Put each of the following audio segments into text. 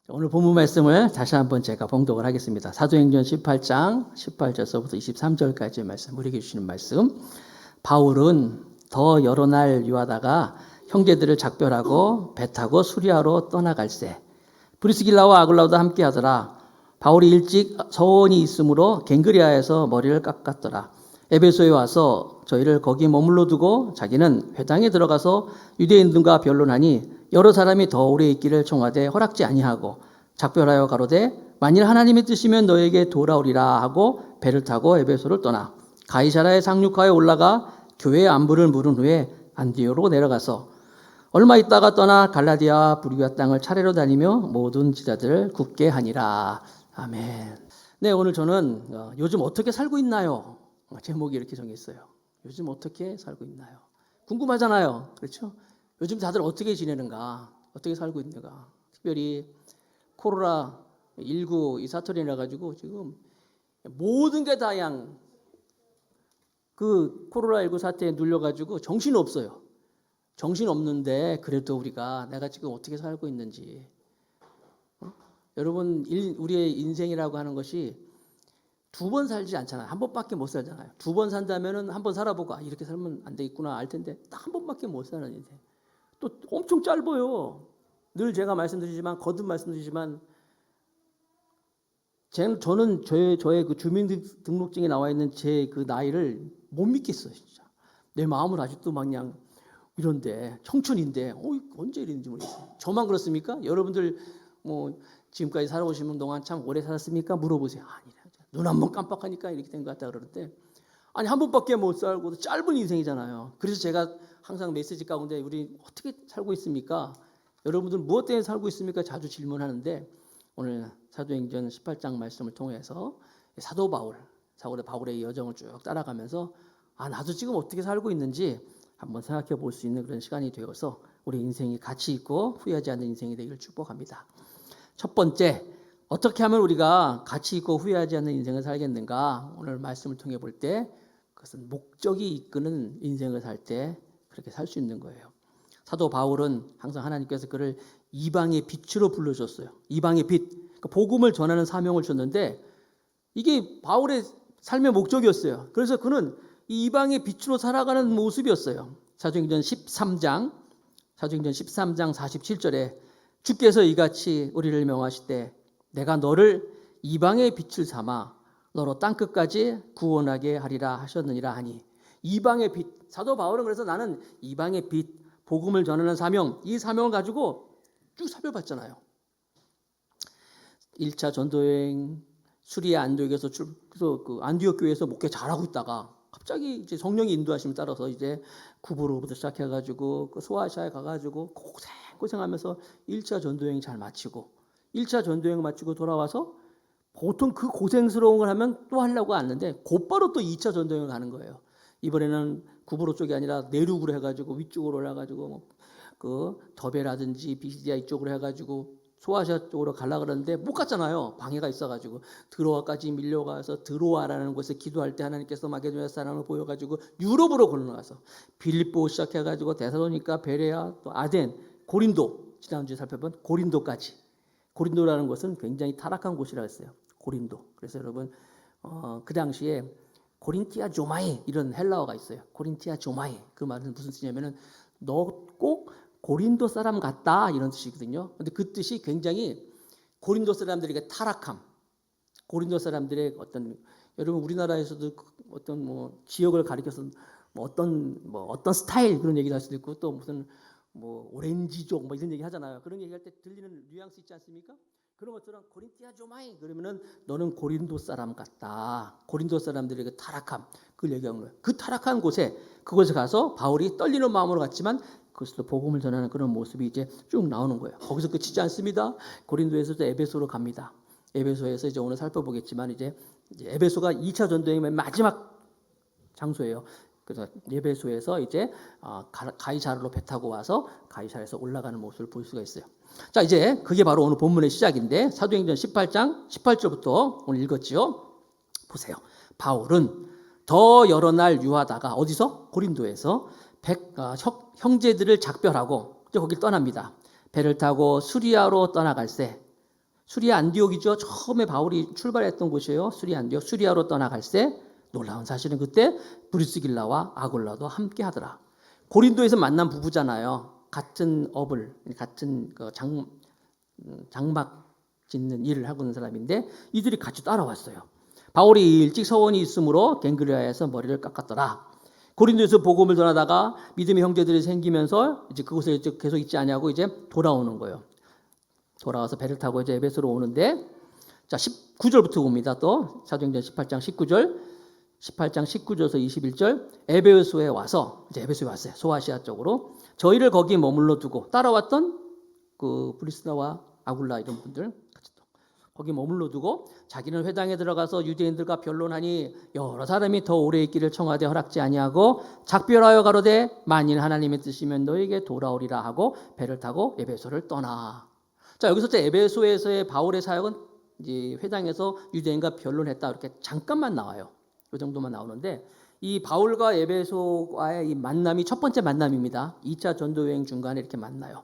오늘 본문 말씀을 다시 한번 제가 봉독을 하겠습니다. 사도행전 18장 18절서부터 23절까지의 말씀, 우리에게 주시는 말씀. 바울은 더 여러 날 유하다가 형제들을 작별하고 배 타고 수리아로 떠나갈새 브리스길라와 아굴라도 함께 하더라. 바울이 일찍 서원이 있으므로 갱그리아에서 머리를 깎았더라. 에베소에 와서 저희를 거기 머물러 두고 자기는 회당에 들어가서 유대인들과 변론하니 여러 사람이 더 오래 있기를 청하되 허락지 아니하고 작별하여 가로되 만일 하나님의 뜻이면 너에게 돌아오리라 하고 배를 타고 에베소를 떠나 가이사라에 상륙하여 올라가 교회의 안부를 물은 후에 안디오로 내려가서 얼마 있다가 떠나 갈라디아와 브리기아 땅을 차례로 다니며 모든 지자들을 굳게 하니라. 아멘. 네, 오늘 저는 요즘 어떻게 살고 있나요? 제목이 이렇게 정했어요. 요즘 어떻게 살고 있나요? 궁금하잖아요. 그렇죠? 요즘 다들 어떻게 지내는가? 어떻게 살고 있는가? 특별히 코로나19 이 사태를 인해가지고 지금 모든 게 다 그 코로나19 사태에 눌려가지고 정신 없어요. 정신 없는데 그래도 우리가 내가 지금 어떻게 살고 있는지. 여러분, 우리의 인생이라고 하는 것이 두 번 살지 않잖아요. 한 번밖에 못 살잖아요. 두 번 산다면은 한 번 살아보고 이렇게 살면 안 되겠구나 알 텐데 딱 한 번밖에 못 사는 인생. 또 엄청 짧아요. 늘 제가 말씀드리지만 거듭 말씀드리지만 저는 저의 그 주민등록증에 나와 있는 제 그 나이를 못 믿겠어요, 진짜. 내 마음은 아직도 막 그냥 이런데 청춘인데 언제 이랬는지 모르겠어요. 저만 그렇습니까? 여러분들 뭐 지금까지 살아오시는 동안 참 오래 살았습니까? 물어보세요. 아니라 눈 한 번 깜빡하니까 이렇게 된 것 같다 그러는데 아니 한 번밖에 못 살고 짧은 인생이잖아요. 그래서 제가 항상 메시지 가운데 우리 어떻게 살고 있습니까? 여러분들 무엇 때문에 살고 있습니까? 자주 질문하는데 오늘 사도행전 18장 말씀을 통해서 사도 바울의 여정을 쭉 따라가면서 나도 지금 어떻게 살고 있는지 한번 생각해 볼 수 있는 그런 시간이 되어서 우리 인생이 가치 있고 후회하지 않는 인생이 되기를 축복합니다. 첫 번째, 어떻게 하면 우리가 가치 있고 후회하지 않는 인생을 살겠는가? 오늘 말씀을 통해 볼 때 그것은 목적이 이끄는 인생을 살 때 그렇게 살 수 있는 거예요. 사도 바울은 항상 하나님께서 그를 이방의 빛으로 불러줬어요. 이방의 빛, 그러니까 복음을 전하는 사명을 줬는데 이게 바울의 삶의 목적이었어요. 그래서 그는 이 이방의 빛으로 살아가는 모습이었어요. 사도행전 13장 47절에 주께서 이같이 우리를 명하시되 내가 너를 이방의 빛을 삼아 너로 땅끝까지 구원하게 하리라 하셨느니라 하니 이방의 빛. 사도 바울은 그래서 나는 이방의 빛, 복음을 전하는 사명, 이 사명을 가지고 쭉 살펴봤잖아요. 1차 전도여행 수리아 안디옥에서 그 안디옥 교회에서 목회 잘하고 있다가 갑자기 이제 성령의 인도하심을 따라서 이제 구부로부터 시작해가지고 그 소아시아에 가가지고 고생하면서 1차 전도여행 잘 마치고 1차 전도여행 마치고 돌아와서 보통 그 고생스러운 걸 하면 또 하려고 하는데 곧바로 또 2차 전도여행을 가는 거예요. 이번에는 구부로 쪽이 아니라 내륙으로 해가지고 위쪽으로 올라가지고 그 더베라든지 비시디아 이쪽으로 해가지고 소아시아 쪽으로 가려고 그러는데 못 갔잖아요. 방해가 있어가지고 드로아까지 밀려가서 드로아라는 곳에 기도할 때 하나님께서 마게도냐 사람을 보여가지고 유럽으로 건너가서 빌립보 시작해가지고 데살로니가, 베레아, 또 아덴, 고린도, 지난주에 살펴본 고린도까지. 고린도라는 곳은 굉장히 타락한 곳이라고 했어요. 고린도. 그래서 여러분 그 당시에 고린티아 조마이 이런 헬라어가 있어요. 고린티아 조마이. 그 말은 무슨 뜻이냐면은 너 꼭 고린도 사람 같다 이런 뜻이거든요. 근데 그 뜻이 굉장히 고린도 사람들에게 타락함. 고린도 사람들의 어떤 여러분 우리나라에서도 어떤 뭐 지역을 가리켜서 어떤 스타일 그런 얘기를 할 수도 있고 또 무슨 오렌지족 이런 얘기 하잖아요. 그런 얘기할 때 들리는 뉘앙스 있지 않습니까? 그런 것처럼 고린티아 조마이 그러면은 너는 고린도 사람 같다. 고린도 사람들에게 타락함 그걸 얘기하는 거예요. 그 타락한 그곳에 가서 바울이 떨리는 마음으로 갔지만 그것도 복음을 전하는 그런 모습이 이제 쭉 나오는 거예요. 거기서 끝이지 않습니다. 고린도에서도 에베소로 갑니다. 에베소에서 이제 오늘 살펴보겠지만 이제 에베소가 2차 전도여행의 마지막 장소예요. 그래서 에베소에서 이제 가이사라로 배 타고 와서 가이사라에서 올라가는 모습을 볼 수가 있어요. 자, 이제 그게 바로 오늘 본문의 시작인데 사도행전 18장 18절부터 오늘 읽었지요. 보세요. 바울은 더 여러 날 유하다가 어디서? 고린도에서 형제들을 작별하고 이제 거길 떠납니다. 배를 타고 수리아로 떠나갈새 수리아 안디옥이죠. 처음에 바울이 출발했던 곳이에요. 수리아 안디옥. 수리아로 떠나갈새 놀라운 사실은 그때 브리스길라와 아굴라도 함께 하더라. 고린도에서 만난 부부잖아요. 같은 업을, 같은 장막 짓는 일을 하고 있는 사람인데 이들이 같이 따라왔어요. 바울이 일찍 서원이 있으므로 갱그리아에서 머리를 깎았더라. 고린도에서 복음을 전하다가 믿음의 형제들이 생기면서 이제 그곳에 계속 있지 않냐고 이제 돌아오는 거예요. 돌아와서 배를 타고 이제 에베소로 오는데, 자 19절부터 봅니다. 또 사도행전 18장 19절, 18장 19절에서 21절, 에베소에 와서 이제 에베소에 왔어요. 소아시아 쪽으로. 저희를 거기 머물러 두고 따라왔던 그 브리스나와 아굴라 이런 분들 거기 머물러 두고 자기는 회당에 들어가서 유대인들과 변론하니 여러 사람이 더 오래 있기를 청하되 허락지 아니하고 작별하여 가로되 만일 하나님의 뜻이면 너에게 돌아오리라 하고 배를 타고 에베소를 떠나. 자 여기서 에베소에서의 바울의 사역은 이제 회당에서 유대인과 변론했다 이렇게 잠깐만 나와요. 이 정도만 나오는데 이 바울과 에베소와의 이 만남이 첫 번째 만남입니다. 2차 전도 여행 중간에 이렇게 만나요.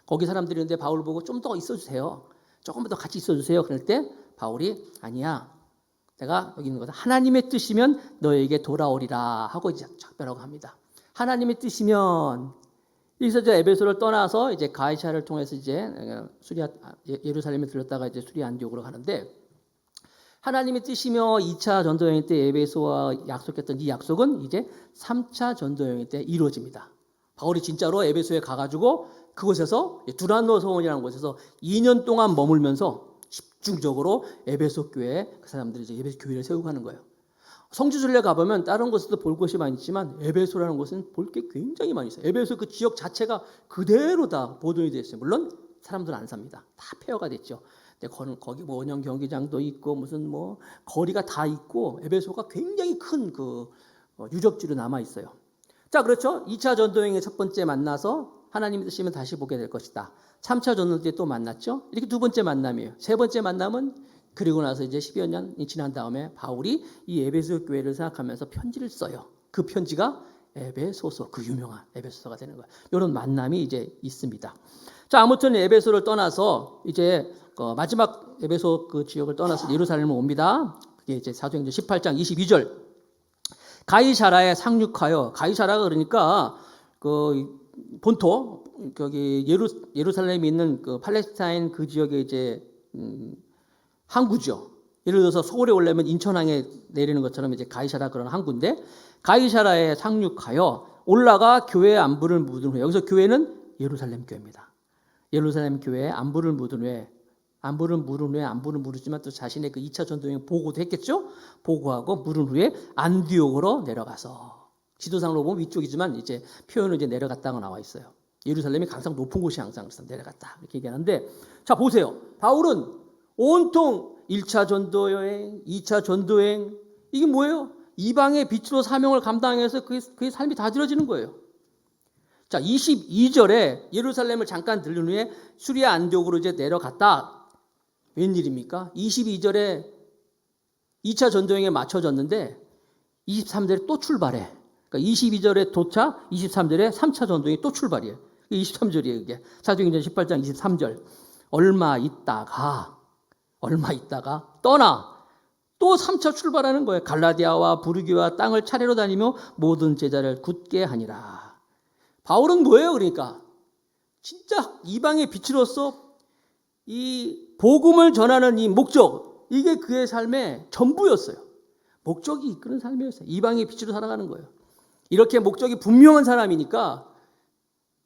거기 사람들이 있는데 바울 보고 좀 더 있어주세요. 조금 더 같이 있어주세요. 그럴 때 바울이 아니야. 내가 여기 있는 거다. 하나님의 뜻이면 너에게 돌아오리라 하고 이제 작별하고 합니다. 하나님의 뜻이면 여기서 이제 에베소를 떠나서 이제 가이사를 통해서 이제 예루살렘에 들렸다가 이제 수리아 안디옥으로 가는데 하나님의 뜻이며 2차 전도여행 때 에베소와 약속했던 이 약속은 이제 3차 전도여행 때 이루어집니다. 바울이 진짜로 에베소에 가가지고 그곳에서 두란노 서원이라는 곳에서 2년 동안 머물면서 집중적으로 에베소 교회에 그 사람들이 이제 에베소 교회를 세우고 하는 거예요. 성지순례 가보면 다른 곳에도 볼 곳이 많이 있지만 에베소라는 곳은 볼 게 굉장히 많이 있어요. 에베소 그 지역 자체가 그대로 다 보존이 되어 있어요. 물론 사람들은 안 삽니다. 다 폐허가 됐죠. 근데 거기 뭐 원형 경기장도 있고 무슨 뭐 거리가 다 있고 에베소가 굉장히 큰 그 유적지로 남아 있어요. 자, 그렇죠. 2차 전도여행의 첫 번째 만나서 하나님이 뜻이면 다시 보게 될 것이다. 3차 전도 때 또 만났죠. 이렇게 두 번째 만남이에요. 세 번째 만남은 그리고 나서 이제 10여 년이 지난 다음에 바울이 이 에베소 교회를 생각하면서 편지를 써요. 그 편지가 에베소서, 그 유명한 에베소서가 되는 거예요. 이런 만남이 이제 있습니다. 자, 아무튼 에베소를 떠나서 이제 마지막 에베소 그 지역을 떠나서 예루살렘을 옵니다. 그게 이제 사도행전 18장 22절. 가이사라에 상륙하여, 가이사라가 그러니까 그 본토 거기 예루살렘에 있는 그 팔레스타인 그 지역에 이제 항구죠. 예를 들어서 서울에 오려면 인천항에 내리는 것처럼 이제 가이사라 그런 항구인데 가이사라에 상륙하여 올라가 교회의 안부를 묻은 후에, 여기서 교회는 예루살렘 교회입니다. 예루살렘 교회에 안부를 묻은 후에, 안부를 물었지만 또 자신의 그 2차 전도여행 보고도 했겠죠. 보고하고 물은 후에 안디옥으로 내려가서, 지도상으로 보면 위쪽이지만 이제 표현은 이제 내려갔다고 나와 있어요. 예루살렘이 항상 높은 곳이 항상 내려갔다 이렇게 얘기하는데, 자 보세요. 바울은 온통 1차 전도여행, 2차 전도여행, 이게 뭐예요? 이방의 빛으로 사명을 감당해서 그의 삶이 다 들어지는 거예요. 자 22절에 예루살렘을 잠깐 들른 후에 수리아 안디옥으로 이제 내려갔다. 웬일입니까? 22절에 2차 전도여행에 맞춰졌는데 23절에 또 출발해. 그러니까 22절에 도착, 23절에 3차 전도여행이 또 출발이에요. 23절이에요. 이게 사도행전 18장 23절. 얼마 있다가 떠나 또 3차 출발하는 거예요. 갈라디아와 부르기와 땅을 차례로 다니며 모든 제자를 굳게 하니라. 바울은 뭐예요? 그러니까 진짜 이방의 빛으로서 이 복음을 전하는 이 목적, 이게 그의 삶의 전부였어요. 목적이 이끄는 삶이었어요. 이방의 빛으로 살아가는 거예요. 이렇게 목적이 분명한 사람이니까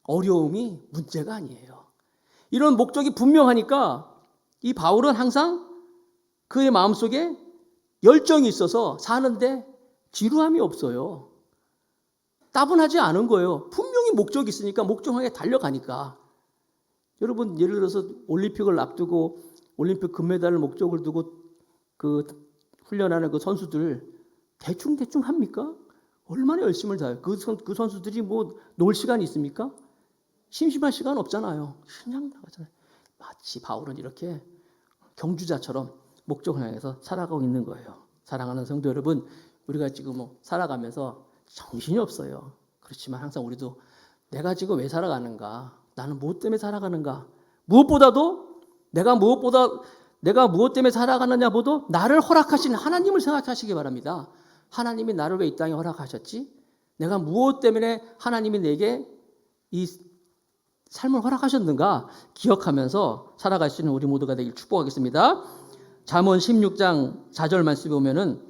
어려움이 문제가 아니에요. 이런 목적이 분명하니까 이 바울은 항상 그의 마음속에 열정이 있어서 사는데 지루함이 없어요. 따분하지 않은 거예요. 분명히 목적이 있으니까 목적하게 달려가니까. 여러분 예를 들어서 올림픽을 앞두고 올림픽 금메달을 목적을 두고 그 훈련하는 그 선수들 대충 합니까? 얼마나 열심을 다해요. 그 선수들이 뭐 놀 시간이 있습니까? 심심할 시간 없잖아요. 그냥 나가잖아요. 마치 바울은 이렇게 경주자처럼 목적을 향해서 살아가고 있는 거예요. 사랑하는 성도 여러분, 우리가 지금 뭐 살아가면서 정신이 없어요. 그렇지만 항상 우리도 내가 지금 왜 살아가는가? 나는 무엇 때문에 살아가는가? 무엇보다도 내가 무엇 때문에 살아가느냐 보도 나를 허락하신 하나님을 생각하시기 바랍니다. 하나님이 나를 왜 이 땅에 허락하셨지? 내가 무엇 때문에 하나님이 내게 이 삶을 허락하셨는가 기억하면서 살아갈 수 있는 우리 모두가 되길 축복하겠습니다. 잠언 16장 4절 말씀에 보면은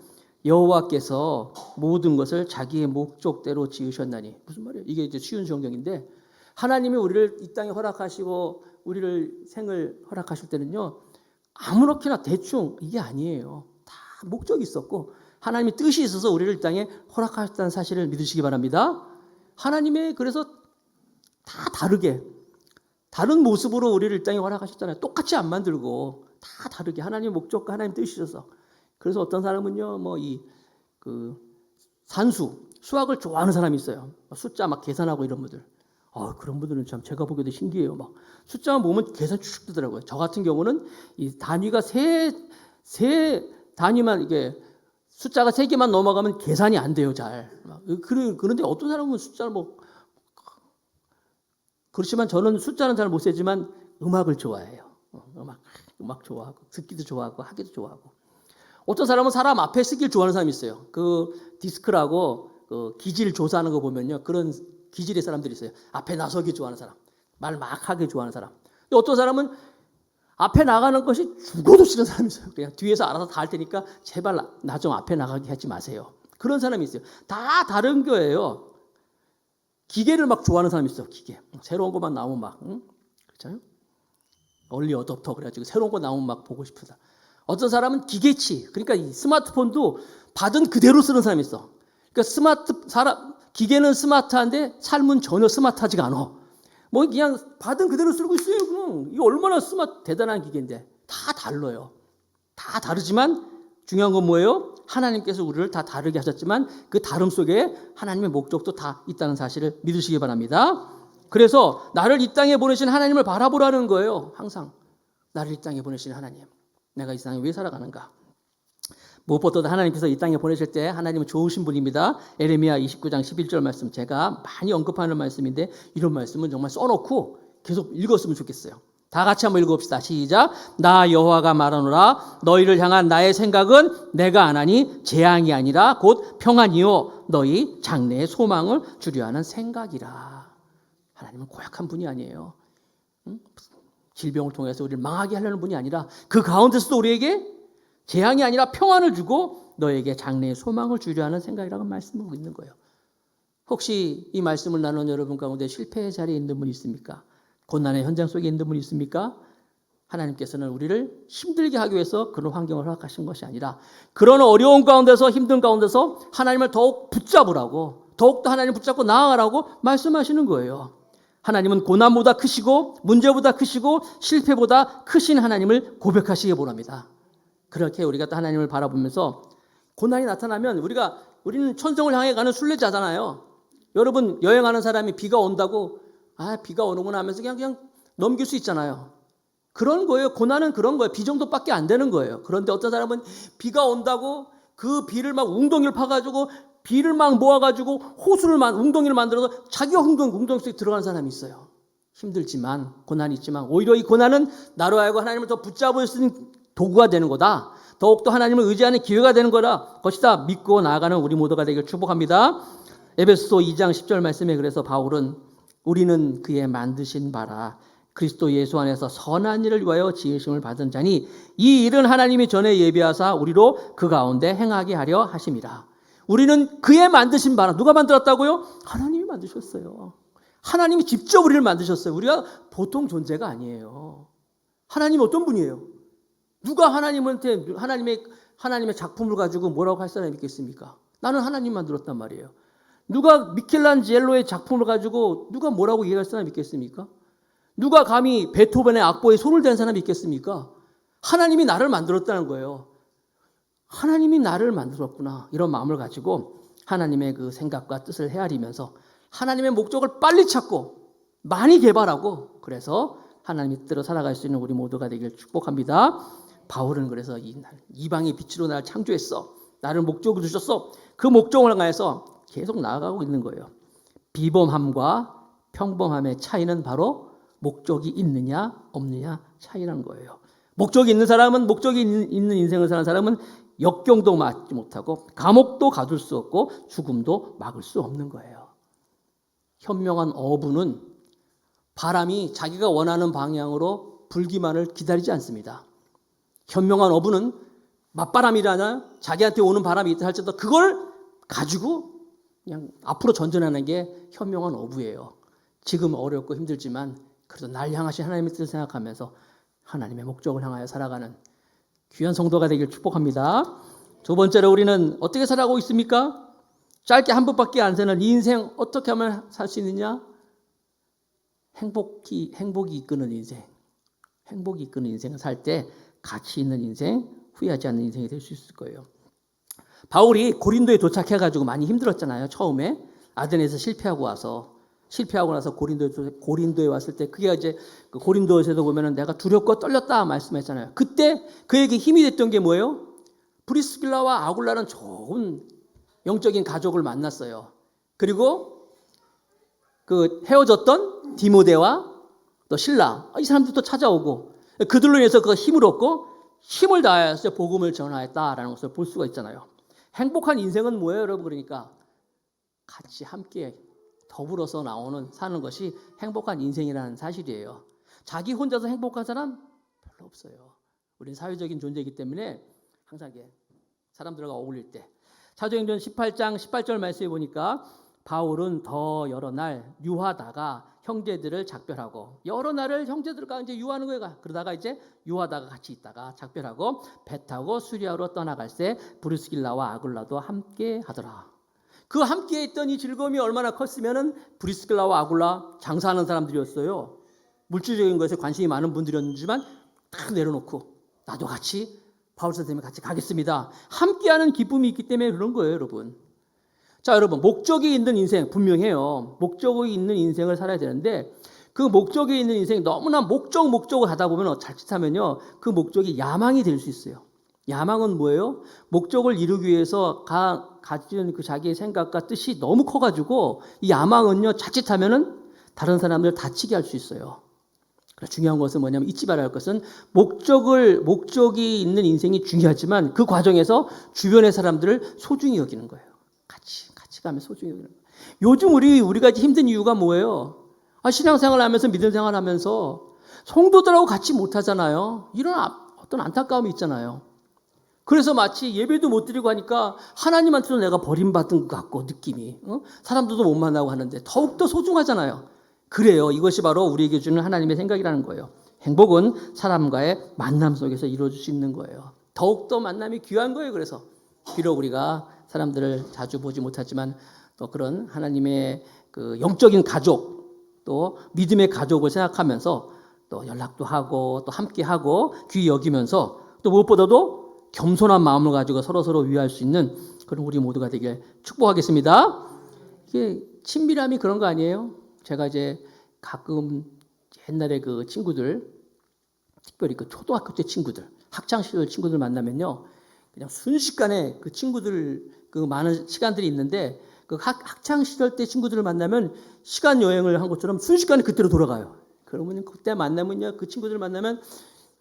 여호와께서 모든 것을 자기의 목적대로 지으셨나니, 무슨 말이에요? 이게 이제 쉬운 성경인데, 하나님이 우리를 이 땅에 허락하시고 우리를 생을 허락하실 때는요, 아무렇게나 대충 이게 아니에요. 다 목적이 있었고 하나님의 뜻이 있어서 우리를 이 땅에 허락하셨다는 사실을 믿으시기 바랍니다. 하나님의 그래서 다 다르게 다른 모습으로 우리를 이 땅에 허락하셨잖아요. 똑같이 안 만들고 다 다르게 하나님의 목적과 하나님의 뜻이셔서. 그래서 어떤 사람은요, 산수, 수학을 좋아하는 사람이 있어요. 숫자 막 계산하고 이런 분들. 그런 분들은 참 제가 보기에도 신기해요. 막 숫자만 보면 계산 쭉쭉 뜨더라고요. 저 같은 경우는 이 단위가 세 단위만, 이게 숫자가 3개만 넘어가면 계산이 안 돼요, 잘. 그런데 어떤 사람은 숫자를 그렇지만 저는 숫자는 잘 못 세지만 음악을 좋아해요. 음악 좋아하고 듣기도 좋아하고 하기도 좋아하고. 어떤 사람은 사람 앞에 쓰기를 좋아하는 사람이 있어요. 그 디스크라고 그 기질 조사하는 거 보면요, 그런 기질의 사람들이 있어요. 앞에 나서기 좋아하는 사람, 말 막 하기 좋아하는 사람. 어떤 사람은 앞에 나가는 것이 죽어도 싫은 사람이 있어요. 그냥 뒤에서 알아서 다 할 테니까 제발 나 좀 앞에 나가게 하지 마세요. 그런 사람이 있어요. 다 다른 거예요. 기계를 막 좋아하는 사람이 있어요. 기계. 새로운 것만 나오면 막, 그렇잖아요. 얼리 어댑터 그래가지고 새로운 거 나오면 막 보고 싶다. 어떤 사람은 기계치, 그러니까 이 스마트폰도 받은 그대로 쓰는 사람이 있어. 그러니까 기계는 스마트한데 삶은 전혀 스마트하지가 않아. 그냥 받은 그대로 쓰고 있어요. 그럼 이게 얼마나 대단한 기계인데. 다 달라요. 다 다르지만 중요한 건 뭐예요? 하나님께서 우리를 다 다르게 하셨지만 그 다름 속에 하나님의 목적도 다 있다는 사실을 믿으시기 바랍니다. 그래서 나를 이 땅에 보내신 하나님을 바라보라는 거예요. 항상 나를 이 땅에 보내신 하나님, 내가 이 세상에 왜 살아가는가. 무엇보다도 하나님께서 이 땅에 보내실 때 하나님은 좋으신 분입니다. 에레미야 29장 11절 말씀, 제가 많이 언급하는 말씀인데 이런 말씀은 정말 써놓고 계속 읽었으면 좋겠어요. 다 같이 한번 읽어봅시다. 시작. 나 여호와가 말하노라. 너희를 향한 나의 생각은 내가 안 하니 재앙이 아니라 곧 평안이요 너희 장래의 소망을 주려 하는 생각이라. 하나님은 고약한 분이 아니에요. 질병을 통해서 우리를 망하게 하려는 분이 아니라 그 가운데서도 우리에게 재앙이 아니라 평안을 주고 너에게 장래의 소망을 주려 하는 생각이라고 말씀하고 있는 거예요. 혹시 이 말씀을 나눈 여러분 가운데 실패의 자리에 있는 분이 있습니까? 고난의 현장 속에 있는 분이 있습니까? 하나님께서는 우리를 힘들게 하기 위해서 그런 환경을 허락하신 것이 아니라 그런 어려운 가운데서, 힘든 가운데서 하나님을 더욱 붙잡으라고, 더욱더 하나님을 붙잡고 나아가라고 말씀하시는 거예요. 하나님은 고난보다 크시고 문제보다 크시고 실패보다 크신 하나님을 고백하시기 바랍니다. 그렇게 우리가 또 하나님을 바라보면서 고난이 나타나면 우리는 천성을 향해 가는 순례자잖아요. 여러분, 여행하는 사람이 비가 온다고 비가 오는구나 하면서 그냥 넘길 수 있잖아요. 그런 거예요. 고난은 그런 거예요. 비 정도밖에 안 되는 거예요. 그런데 어떤 사람은 비가 온다고 그 비를 막 웅덩이를 파가지고 비를 막 모아가지고 웅덩이를 만들어서 자기가 웅덩이 속에 들어가는 사람이 있어요. 힘들지만, 고난이 있지만 오히려 이 고난은 나로 하여금 하나님을 더 붙잡을 수 있는 도구가 되는 거다. 더욱더 하나님을 의지하는 기회가 되는 거다. 것이다. 믿고 나아가는 우리 모두가 되길 축복합니다. 에베소서 2장 10절 말씀에 그래서 바울은 우리는 그의 만드신 바라 그리스도 예수 안에서 선한 일을 위하여 지으심을 받은 자니 이 일은 하나님이 전에 예비하사 우리로 그 가운데 행하게 하려 하심이라. 우리는 그의 만드신 바라. 누가 만들었다고요? 하나님이 만드셨어요. 하나님이 직접 우리를 만드셨어요. 우리가 보통 존재가 아니에요. 하나님이 어떤 분이에요? 누가 하나님한테 하나님의 작품을 가지고 뭐라고 할 사람이 있겠습니까? 나는 하나님 만들었단 말이에요. 누가 미켈란젤로의 작품을 가지고 누가 뭐라고 얘기할 사람이 있겠습니까? 누가 감히 베토벤의 악보에 손을 댄 사람이 있겠습니까? 하나님이 나를 만들었다는 거예요. 하나님이 나를 만들었구나. 이런 마음을 가지고 하나님의 그 생각과 뜻을 헤아리면서 하나님의 목적을 빨리 찾고 많이 개발하고 그래서 하나님의 뜻대로 살아갈 수 있는 우리 모두가 되길 축복합니다. 바울은 그래서 이방의 빛으로 나를 창조했어. 나를 목적으로 주셨어. 그 목적을 향해서 계속 나아가고 있는 거예요. 비범함과 평범함의 차이는 바로 목적이 있느냐 없느냐 차이라는 거예요. 목적이 있는 사람은, 목적이 있는 인생을 사는 사람은 역경도 맞지 못하고 감옥도 가둘 수 없고 죽음도 막을 수 없는 거예요. 현명한 어부는 바람이 자기가 원하는 방향으로 불기만을 기다리지 않습니다. 현명한 어부는 맞바람이라나 자기한테 오는 바람이 있다 할지라도 그걸 가지고 그냥 앞으로 전진하는 게 현명한 어부예요. 지금 어렵고 힘들지만 그래도 날 향하신 하나님의 뜻을 생각하면서 하나님의 목적을 향하여 살아가는 귀한 성도가 되길 축복합니다. 두 번째로 우리는 어떻게 살아가고 있습니까? 짧게 한 번밖에 안 사는 이 인생 어떻게 하면 살 수 있느냐? 행복이 이끄는 인생. 행복이 이끄는 인생을 살 때 가치 있는 인생, 후회하지 않는 인생이 될 수 있을 거예요. 바울이 고린도에 도착해가지고 많이 힘들었잖아요. 처음에 아덴에서 실패하고 나서 고린도에 왔을 때 그게 이제 그 고린도에서도 보면은 내가 두렵고 떨렸다 말씀했잖아요. 그때 그에게 힘이 됐던 게 뭐예요? 브리스길라와 아굴라는 좋은 영적인 가족을 만났어요. 그리고 그 헤어졌던 디모데와 또 신라 이 사람들도 찾아오고 그들로 인해서 그 힘을 얻고 힘을 다해서 복음을 전하였다라는 것을 볼 수가 있잖아요. 행복한 인생은 뭐예요, 여러분? 그러니까 같이 함께 더불어서 사는 것이 행복한 인생이라는 사실이에요. 자기 혼자서 행복한 사람 별로 없어요. 우리는 사회적인 존재이기 때문에 항상 사람들과 어울릴 때. 사도행전 18장 18절 말씀해 보니까 바울은 더 여러 날 유하다가 형제들을 작별하고 여러 날을 형제들과 이제 유하는 거예요. 그러다가 이제 유하다가 같이 있다가 작별하고 배 타고 수리아로 떠나갈새 브리스길라와 아굴라도 함께 하더라. 그 함께 있던 이 즐거움이 얼마나 컸으면은 브리스길라와 아굴라 장사하는 사람들이었어요. 물질적인 것에 관심이 많은 분들이었지만 다 내려놓고 나도 같이 바울 선생님과 같이 가겠습니다. 함께하는 기쁨이 있기 때문에 그런 거예요, 여러분. 자, 여러분, 목적이 있는 인생 분명해요. 목적이 있는 인생을 살아야 되는데 그 목적이 있는 인생 너무나 목적을 하다 보면 자칫하면요 그 목적이 야망이 될 수 있어요. 야망은 뭐예요? 목적을 이루기 위해서 가진 그 자기의 생각과 뜻이 너무 커가지고 이 야망은요 자칫하면은 다른 사람들 다치게 할 수 있어요. 그래서 중요한 것은 뭐냐면 잊지 말아야 할 것은 목적이 있는 인생이 중요하지만 그 과정에서 주변의 사람들을 소중히 여기는 거예요. 같이 가면 소중히 여기는 거예요. 요즘 우리가 힘든 이유가 뭐예요? 신앙생활 하면서 믿음 생활 하면서 성도들하고 같이 못하잖아요. 이런 어떤 안타까움이 있잖아요. 그래서 마치 예배도 못 드리고 하니까 하나님한테도 내가 버림받은 것 같고 느낌이 사람들도 못 만나고 하는데 더욱더 소중하잖아요. 그래요. 이것이 바로 우리에게 주는 하나님의 생각이라는 거예요. 행복은 사람과의 만남 속에서 이루어질 수 있는 거예요. 더욱더 만남이 귀한 거예요. 그래서 비록 우리가 사람들을 자주 보지 못하지만 또 그런 하나님의 그 영적인 가족 또 믿음의 가족을 생각하면서 또 연락도 하고 또 함께하고 귀히 여기면서 또 무엇보다도 겸손한 마음을 가지고 서로 위할 수 있는 그런 우리 모두가 되길 축복하겠습니다. 이게 친밀함이 그런 거 아니에요? 제가 이제 가끔 옛날에 그 친구들, 특별히 그 초등학교 때 친구들, 학창 시절 친구들 만나면요, 그냥 순식간에 그 친구들 그 많은 시간들이 있는데 그 학창 시절 때 친구들을 만나면 시간 여행을 한 것처럼 순식간에 그때로 돌아가요. 그러면 그때 만나면요, 그 친구들 만나면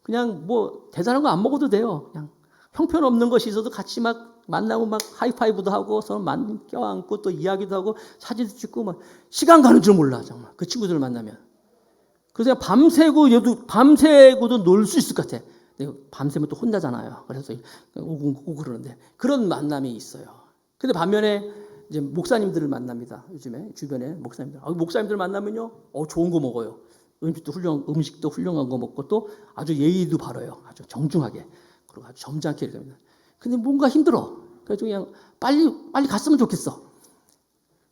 그냥 뭐 대단한 거 안 먹어도 돼요. 그냥 형편없는 것이 있어도 같이 막 만나고 막 하이파이브도 하고 서로 껴안고 또 이야기도 하고 사진도 찍고 막 시간 가는 줄 몰라 정말 그 친구들을 만나면. 그래서 밤새고도 놀 수 있을 것 같아. 밤새면 또 혼나잖아요. 그래서 오고 그러는데 그런 만남이 있어요. 근데 반면에 이제 목사님들을 만납니다. 요즘에 주변에 목사님들. 목사님들 만나면요, 좋은 거 먹어요. 음식도 훌륭한 거 먹고 또 아주 예의도 바라요. 아주 정중하게. 그리고 아주 점잖게 이렇게 합니다. 근데 뭔가 힘들어. 그래서 그냥 빨리 갔으면 좋겠어.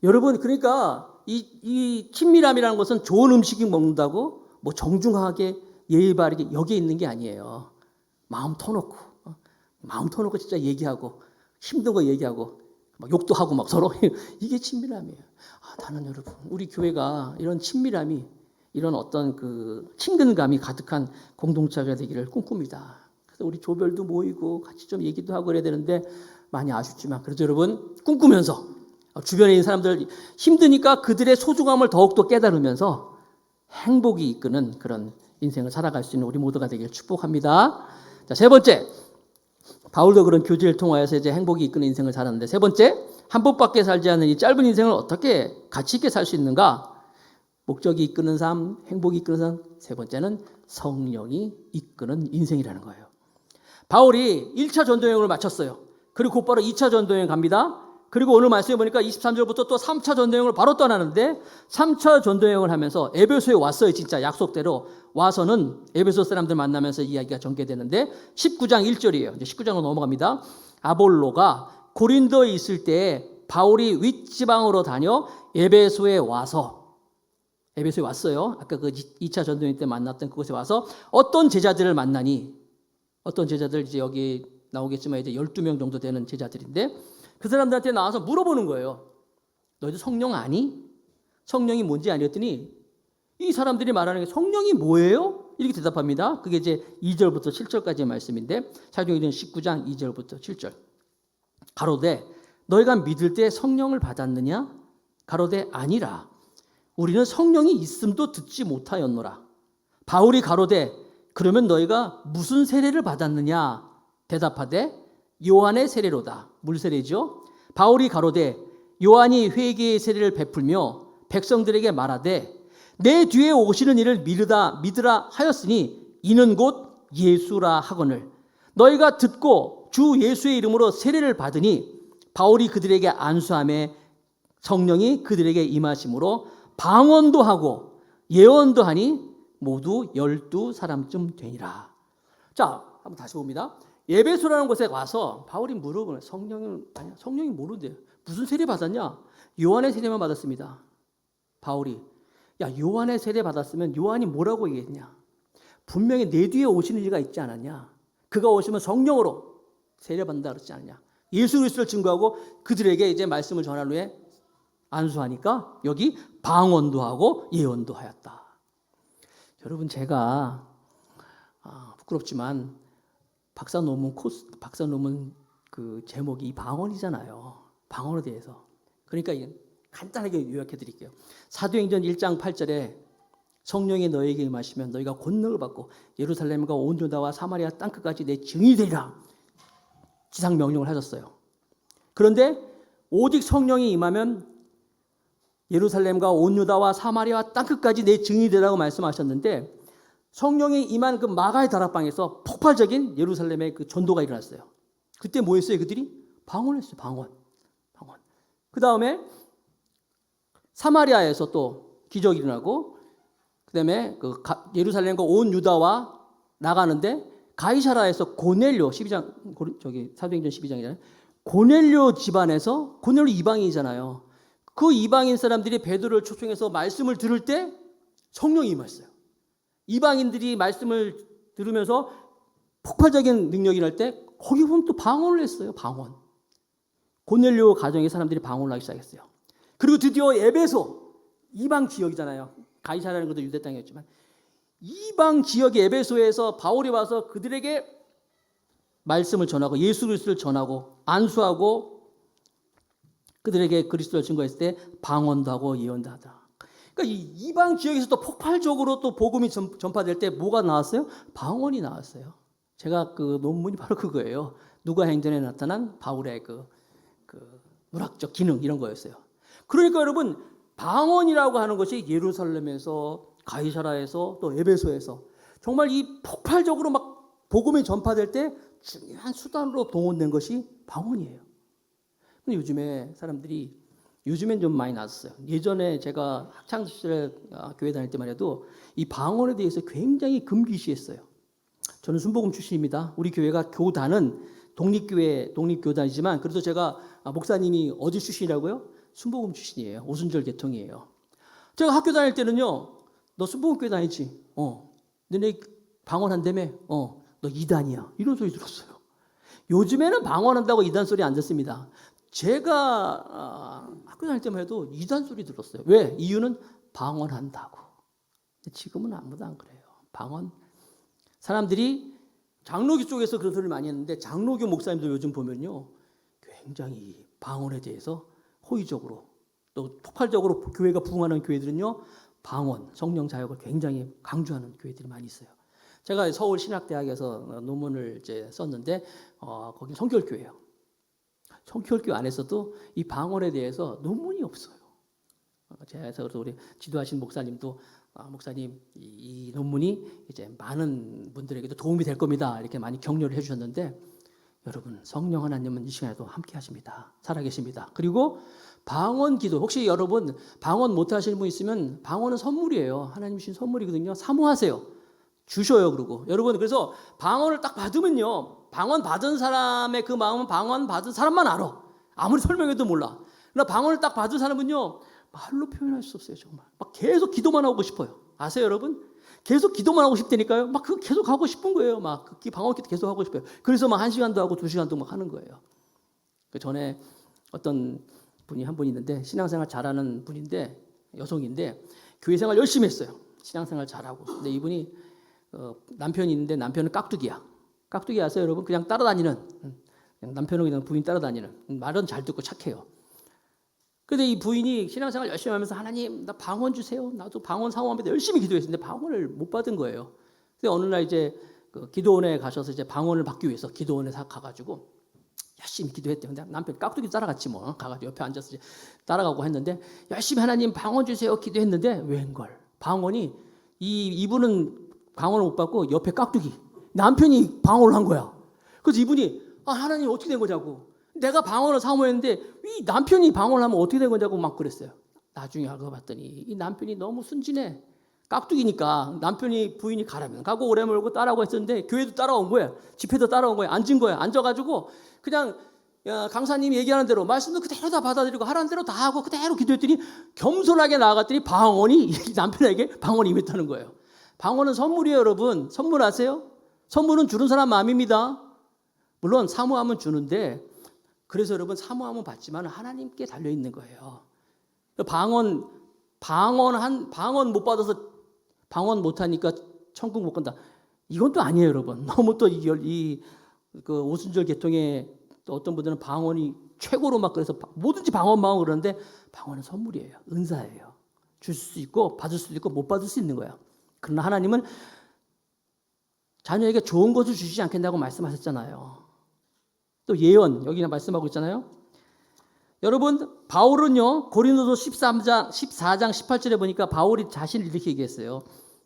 여러분, 그러니까 이 친밀함이라는 것은 좋은 음식이 먹는다고 뭐 정중하게 예의 바르게 여기에 있는 게 아니에요. 마음 터놓고 진짜 얘기하고 힘든 거 얘기하고 막 욕도 하고 막 서로 이게 친밀함이에요. 나는 여러분 우리 교회가 이런 친밀함이 이런 어떤 그 친근감이 가득한 공동체가 되기를 꿈꿉니다. 그래서 우리 조별도 모이고 같이 좀 얘기도 하고 그래야 되는데 많이 아쉽지만 그래도 여러분 꿈꾸면서 주변에 있는 사람들 힘드니까 그들의 소중함을 더욱더 깨달으면서 행복이 이끄는 그런 인생을 살아갈 수 있는 우리 모두가 되길 축복합니다. 자, 세 번째, 바울도 그런 교제를 통하여서 이제 행복이 이끄는 인생을 살았는데, 세 번째, 한 번밖에 살지 않는 이 짧은 인생을 어떻게 가치 있게 살 수 있는가? 목적이 이끄는 삶, 행복이 이끄는 삶. 세 번째는 성령이 이끄는 인생이라는 거예요. 바울이 1차 전도여행을 마쳤어요. 그리고 곧바로 2차 전도여행 갑니다. 그리고 오늘 말씀해 보니까 23절부터 또 3차 전도여행을 바로 떠나는데, 3차 전도여행을 하면서 에베소에 왔어요. 진짜 약속대로 와서는 에베소 사람들 만나면서 이야기가 전개되는데, 19장 1절이에요. 이제 19장으로 넘어갑니다. 아볼로가 고린도에 있을 때 바울이 윗지방으로 다녀 에베소에 왔어요. 아까 그 2차 전도여행 때 만났던 그곳에 와서 어떤 제자들을 만나니, 어떤 제자들, 이제 여기 나오겠지만 이제 12명 정도 되는 제자들인데, 그 사람들한테 나와서 물어보는 거예요. 너희들 성령 아니? 성령이 뭔지 아니었더니 이 사람들이 말하는 게 성령이 뭐예요? 이렇게 대답합니다. 그게 이제 2절부터 7절까지의 말씀인데, 사도행전 19장 2절부터 7절. 가로되 너희가 믿을 때 성령을 받았느냐? 가로되 아니라 우리는 성령이 있음도 듣지 못하였노라. 바울이 가로되 그러면 너희가 무슨 세례를 받았느냐? 대답하되 요한의 세례로다. 물세례죠. 바울이 가로되 요한이 회개의 세례를 베풀며 백성들에게 말하되 내 뒤에 오시는 이를 믿으라 하였으니 이는 곧 예수라 하거늘 너희가 듣고 주 예수의 이름으로 세례를 받으니 바울이 그들에게 안수하매 성령이 그들에게 임하심으로 방언도 하고 예언도 하니 모두 12사람쯤 되니라. 자, 한번 다시 봅니다. 에베소라는 곳에 와서 바울이 물어보는, 성령이 모른대요. 무슨 세례 받았냐? 요한의 세례만 받았습니다. 바울이, 야, 요한의 세례 받았으면 요한이 뭐라고 얘기했냐? 분명히 내 뒤에 오시는 이가 있지 않았냐? 그가 오시면 성령으로 세례 받는다 그러지 않냐? 예수 그리스도를 증거하고 그들에게 이제 말씀을 전한 후에 안수하니까 여기 방언도 하고 예언도 하였다. 여러분, 제가 부끄럽지만 박사 논문 그 제목이 방언이잖아요. 방언에 대해서. 그러니까 간단하게 요약해 드릴게요. 사도행전 1장 8절에 성령이 너에게 임하시면 너희가 권능을 받고 예루살렘과 온 유다와 사마리아 땅끝까지 내 증인이 되리라. 지상 명령을 하셨어요. 그런데 오직 성령이 임하면 예루살렘과 온 유다와 사마리아 땅끝까지 내 증인이 되라고 말씀하셨는데, 성령이 임한 그 마가의 다락방에서 폭발적인 예루살렘의 그 전도가 일어났어요. 그때 뭐 했어요? 그들이 방언했어요. 방언. 그 다음에 사마리아에서 또 기적이 일어나고, 그 다음에 그 예루살렘과 온 유다와 나가는데 가이사라에서 고넬료 12장 사도행전 12장이잖아요. 고넬료 집안에서, 고넬료 이방인이잖아요. 그 이방인 사람들이 베드로를 초청해서 말씀을 들을 때 성령이 임했어요. 이방인들이 말씀을 들으면서 폭발적인 능력이 날 때 거기 보면 또 방언을 했어요. 방언. 고넬료 가정의 사람들이 방언을 하기 시작했어요. 그리고 드디어 에베소, 이방 지역이잖아요. 가이사라는 것도 유대 땅이었지만 이방 지역의 에베소에서 바울이 와서 그들에게 말씀을 전하고 예수 그리스도를 전하고 안수하고 그들에게 그리스도를 증거했을 때 방언도 하고 예언도 하다. 그러니까 이 이방 지역에서 또 폭발적으로 또 복음이 전파될 때 뭐가 나왔어요? 방언이 나왔어요. 제가 그 논문이 바로 그거예요. 누가행전에 나타난 바울의 그 문학적 기능 이런 거였어요. 그러니까 여러분, 방언이라고 하는 것이 예루살렘에서 가이사라에서 또 에베소에서 정말 이 폭발적으로 막 복음이 전파될 때 중요한 수단으로 동원된 것이 방언이에요. 근데 요즘에 사람들이, 요즘엔 좀 많이 낮았어요. 예전에 제가 학창시절에 교회 다닐 때만 해도 이 방언에 대해서 굉장히 금기시했어요. 저는 순복음 출신입니다. 우리 교회가 교단은 독립교단이지만 그래도 제가 목사님이 어디 출신이라고요? 순복음 출신이에요. 오순절 계통이에요. 제가 학교 다닐 때는요, 너 순복음 교회 다니지? 너네 방언한다며? 너 이단이야. 이런 소리 들었어요. 요즘에는 방언한다고 이단 소리 안 듣습니다. 제가 학교 다닐 때만 해도 이단 소리 들었어요. 왜? 이유는 방언한다고. 지금은 아무도 안 그래요. 방언. 사람들이 장로교 쪽에서 그런 소리를 많이 했는데 장로교 목사님들 요즘 보면요, 굉장히 방언에 대해서 호의적으로 또 폭발적으로 교회가 부흥하는 교회들은요, 방언, 성령 자역을 굉장히 강조하는 교회들이 많이 있어요. 제가 서울신학대학에서 논문을 이제 썼는데 거기 성결교회예요. 성결교회 안에서도 이 방언에 대해서 논문이 없어요. 제가 그래서 우리 지도하신 목사님도 목사님 이 논문이 이제 많은 분들에게도 도움이 될 겁니다. 이렇게 많이 격려를 해주셨는데 여러분 성령 하나님은 이 시간에도 함께 하십니다. 살아계십니다. 그리고 방언 기도 혹시 여러분 방언 못 하시는 분 있으면 방언은 선물이에요. 하나님 주신 선물이거든요. 사모하세요. 주셔요. 그러고 여러분 그래서 방언을 딱 받으면요. 방언 받은 사람의 그 마음은 방언 받은 사람만 알아. 아무리 설명해도 몰라. 그러나 방언을 딱 받은 사람은요. 말로 표현할 수 없어요. 정말 막 계속 기도만 하고 싶어요. 아세요 여러분? 계속 기도만 하고 싶다니까요. 막 그 계속 하고 싶은 거예요. 막 그 방언 기도 계속 하고 싶어요. 그래서 막 1시간도 하고 2시간도 막 하는 거예요. 그 전에 어떤 분이 한 분 있는데 신앙생활 잘하는 분인데 여성인데 교회 생활 열심히 했어요. 신앙생활 잘하고. 근데 이분이 남편이 있는데 남편은 깍두기야. 깍두기 아세요 여러분? 그냥 따라다니는 남편은 그냥 부인 따라다니는 말은 잘 듣고 착해요. 근데 이 부인이 신앙생활 열심히 하면서 하나님 나 방언 주세요. 나도 방언 사모합니다. 열심히 기도했는데 방언을 못 받은 거예요. 근데 어느 날 이제 그 기도원에 가셔서 이제 방언을 받기 위해서 기도원에 가가지고 열심히 기도했대요. 근데 남편 깍두기 따라갔지 뭐. 가가지고 옆에 앉아서 이제 따라가고 했는데 열심히 하나님 방언 주세요 기도했는데 웬걸 방언이 이분은 방언을 못 받고 옆에 깍두기 남편이 방언을 한 거야. 그래서 이분이 하나님 어떻게 된 거냐고. 내가 방언을 사모했는데 이 남편이 방언을 하면 어떻게 된 거냐고 막 그랬어요. 나중에 알고 봤더니 이 남편이 너무 순진해. 깍두기니까 남편이 부인이 가라면 가고 오래 몰고 따라오고 했었는데 교회도 따라온 거야. 집회도 따라온 거야. 앉은 거야. 앉아가지고 그냥 강사님이 얘기하는 대로 말씀도 그대로 다 받아들이고 하라는 대로 다 하고 그대로 기도했더니 겸손하게 나아갔더니 방언이 남편에게 방언이 임했다는 거예요. 방언은 선물이에요 여러분. 선물 아세요? 선물은 주는 사람 마음입니다. 물론 사모하면 주는데 그래서 여러분 사모하면 받지만 하나님께 달려있는 거예요. 방언 못 받아서 방언 못하니까 천국 못 간다. 이건 또 아니에요 여러분. 너무 또 그 오순절 계통에 또 어떤 분들은 방언이 최고로 막 그래서 뭐든지 방언 그러는데 방언은 선물이에요. 은사예요. 줄 수 있고 받을 수도 있고 못 받을 수 있는 거예요. 그러나 하나님은 자녀에게 좋은 것을 주시지 않겠다고 말씀하셨잖아요. 또 예언 여기 말씀하고 있잖아요. 여러분 바울은요 고린도서 14장 18절에 보니까 바울이 자신을 이렇게 얘기했어요.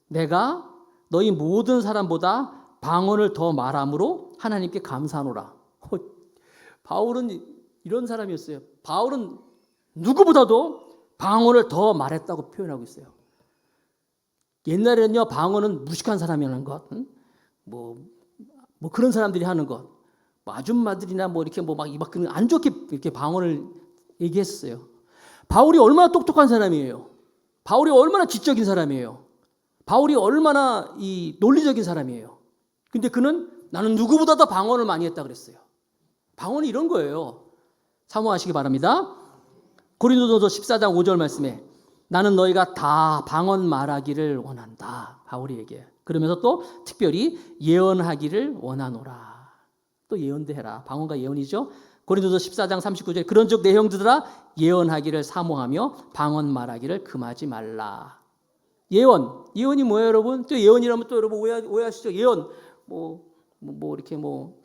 내가 너희 모든 사람보다 방언을 더 말함으로 하나님께 감사하노라. 바울은 이런 사람이었어요. 바울은 누구보다도 방언을 더 말했다고 표현하고 있어요. 옛날에는요 방언은 무식한 사람이 하는 것, 뭐 그런 사람들이 하는 것, 뭐 아줌마들이나 뭐 이렇게 뭐 막 안 좋게 이렇게 방언을 얘기했어요. 바울이 얼마나 똑똑한 사람이에요. 바울이 얼마나 지적인 사람이에요. 바울이 얼마나 이 논리적인 사람이에요. 근데 그는 나는 누구보다 더 방언을 많이 했다 그랬어요. 방언이 이런 거예요. 사모하시기 바랍니다. 고린도전서 14장 5절 말씀에 나는 너희가 다 방언 말하기를 원한다. 바울이 얘기해요. 그러면서 또 특별히 예언하기를 원하노라. 또 예언도 해라. 방언과 예언이죠. 고린도서 14장 39절에 그런즉 내 형제들아 예언하기를 사모하며 방언 말하기를 금하지 말라. 예언이 뭐예요 여러분? 또 예언이라면 또 여러분 오해하시죠. 예언 뭐 이렇게 뭐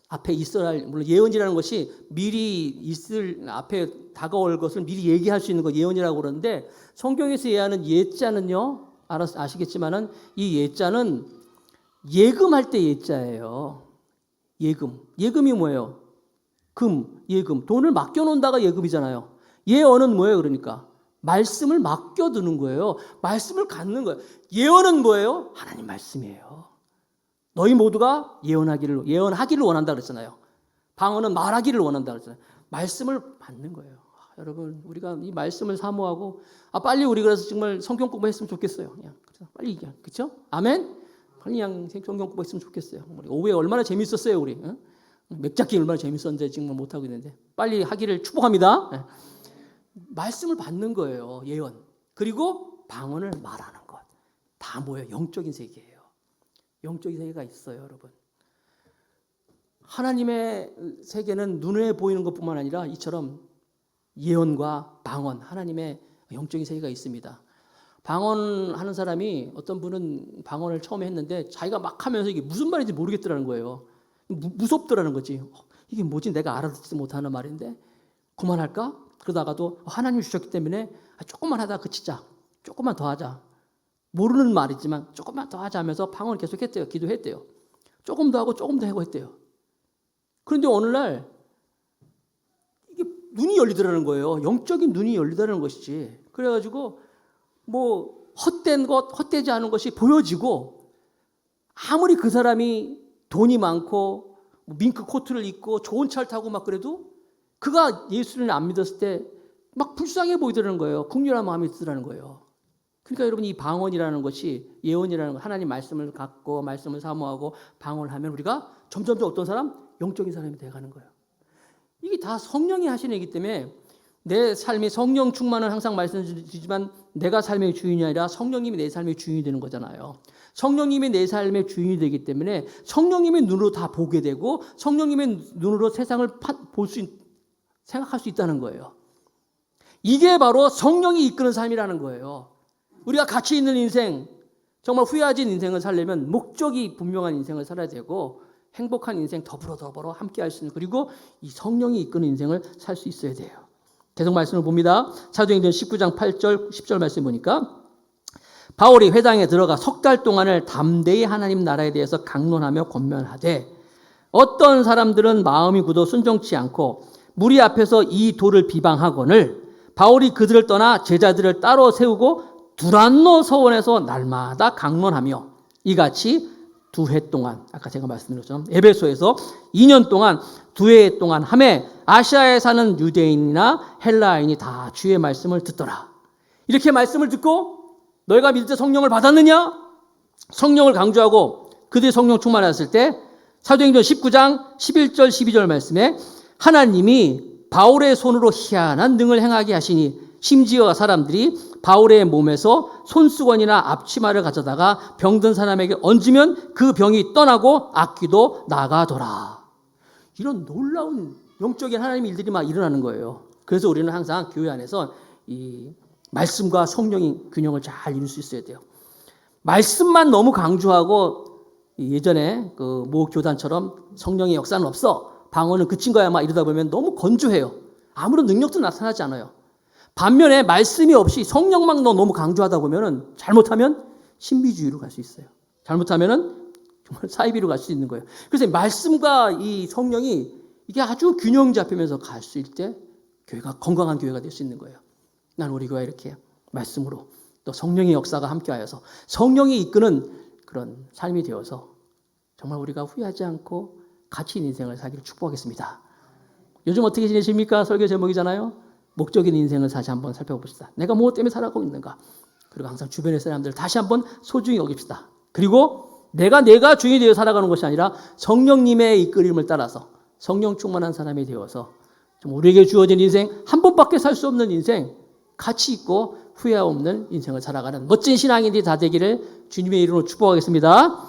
앞에 있어야 할, 물론 예언이라는 것이 미리 있을 앞에 다가올 것을 미리 얘기할 수 있는 거 예언이라고 그러는데 성경에서 얘기하는 예자는요 아시겠지만은 이 예자는 예금할 때 예자예요. 예금이 뭐예요? 예금 돈을 맡겨놓는다가 예금이잖아요. 예언은 뭐예요? 그러니까 말씀을 맡겨두는 거예요. 말씀을 갖는 거예요. 예언은 뭐예요? 하나님 말씀이에요. 너희 모두가 예언하기를 원한다 그랬잖아요. 방언은 말하기를 원한다 그랬잖아요. 말씀을 받는 거예요. 여러분 우리가 이 말씀을 사모하고 빨리 우리 그래서 정말 성경 공부했으면 좋겠어요. 그냥 빨리 그렇죠? 아멘. 빨리 그냥 성경 공부했으면 좋겠어요. 우리 오후에 얼마나 재밌었어요 우리. 맥잡기 얼마나 재밌었는데 지금 못 하고 있는데 빨리 하기를 축복합니다. 말씀을 받는 거예요. 예언. 그리고 방언을 말하는 것. 다 뭐예요? 영적인 세계예요. 영적인 세계가 있어요, 여러분. 하나님의 세계는 눈에 보이는 것뿐만 아니라 이처럼 예언과 방언, 하나님의 영적인 세계가 있습니다. 방언하는 사람이 어떤 분은 방언을 처음에 했는데 자기가 막 하면서 이게 무슨 말인지 모르겠더라는 거예요. 무섭더라는 거지. 이게 뭐지? 내가 알아듣지 못하는 말인데 그만할까? 그러다가도 하나님이 주셨기 때문에 조금만 하다가 그치자. 조금만 더 하자. 모르는 말이지만 조금만 더 하자 하면서 방언을 계속 했대요. 기도했대요. 조금 더 하고 조금 더 하고 했대요. 그런데 어느 날 이게 눈이 열리더라는 거예요. 영적인 눈이 열리더라는 것이지. 그래가지고 뭐 헛된 것, 헛되지 않은 것이 보여지고 아무리 그 사람이 돈이 많고 밍크 코트를 입고 좋은 차를 타고 막 그래도 그가 예수를 안 믿었을 때 막 불쌍해 보이더라는 거예요. 국률한 마음이 드더라는 거예요. 그러니까 여러분 이 방언이라는 것이 예언이라는 것, 하나님 말씀을 갖고 말씀을 사모하고 방언을 하면 우리가 점점 더 어떤 사람? 영적인 사람이 돼가는 거예요. 이게 다 성령이 하시는 일이기 때문에 내 삶이 성령 충만은 항상 말씀드리지만 내가 삶의 주인이 아니라 성령님이 내 삶의 주인이 되는 거잖아요. 성령님이 내 삶의 주인이 되기 때문에 성령님의 눈으로 다 보게 되고 성령님의 눈으로 세상을 생각할 수 있다는 거예요. 이게 바로 성령이 이끄는 삶이라는 거예요. 우리가 가치 있는 인생, 정말 후회하지 인생을 살려면 목적이 분명한 인생을 살아야 되고 행복한 인생 더불어 함께 할 수 있는 그리고 이 성령이 이끄는 인생을 살 수 있어야 돼요. 계속 말씀을 봅니다. 사도행전 19장 8절 10절 말씀 보니까 바울이 회당에 들어가 석 달 동안을 담대히 하나님 나라에 대해서 강론하며 권면하되 어떤 사람들은 마음이 굳어 순종치 않고 무리 앞에서 이 도를 비방하거늘 바울이 그들을 떠나 제자들을 따로 세우고 두란노 서원에서 날마다 강론하며 이같이 2해 동안 아까 제가 말씀드린 것처럼 에베소에서 2년 동안 2해 동안 하매 아시아에 사는 유대인이나 헬라인이 다 주의 말씀을 듣더라. 이렇게 말씀을 듣고 너희가 믿을 때 성령을 받았느냐? 성령을 강조하고 그들이 성령 충만했을 때 사도행전 19장 11절 12절 말씀에 하나님이 바울의 손으로 희한한 능을 행하게 하시니 심지어 사람들이 바울의 몸에서 손수건이나 앞치마를 가져다가 병든 사람에게 얹으면 그 병이 떠나고 악귀도 나가더라. 이런 놀라운 영적인 하나님의 일들이 막 일어나는 거예요. 그래서 우리는 항상 교회 안에서 이 말씀과 성령의 균형을 잘 이룰 수 있어야 돼요. 말씀만 너무 강조하고 예전에 그 모 교단처럼 성령의 역사는 없어. 방언은 그친 거야 막 이러다 보면 너무 건조해요. 아무런 능력도 나타나지 않아요. 반면에 말씀이 없이 성령만 너무 강조하다 보면은 잘못하면 신비주의로 갈 수 있어요. 잘못하면은 정말 사이비로 갈 수 있는 거예요. 그래서 말씀과 이 성령이 이게 아주 균형 잡히면서 갈 수 있을 때 교회가 건강한 교회가 될 수 있는 거예요. 난 우리 교회 이렇게 말씀으로 또 성령의 역사가 함께하여서 성령이 이끄는 그런 삶이 되어서 정말 우리가 후회하지 않고 가치 있는 인생을 살기를 축복하겠습니다. 요즘 어떻게 지내십니까? 설교 제목이잖아요. 목적인 인생을 다시 한번 살펴봅시다. 내가 무엇 때문에 살아가고 있는가? 그리고 항상 주변의 사람들을 다시 한번 소중히 여깁시다. 그리고 내가 주인이 되어 살아가는 것이 아니라 성령님의 이끌림을 따라서 성령 충만한 사람이 되어서 좀 우리에게 주어진 인생, 한 번밖에 살 수 없는 인생, 가치 있고 후회 없는 인생을 살아가는 멋진 신앙인들이 다 되기를 주님의 이름으로 축복하겠습니다.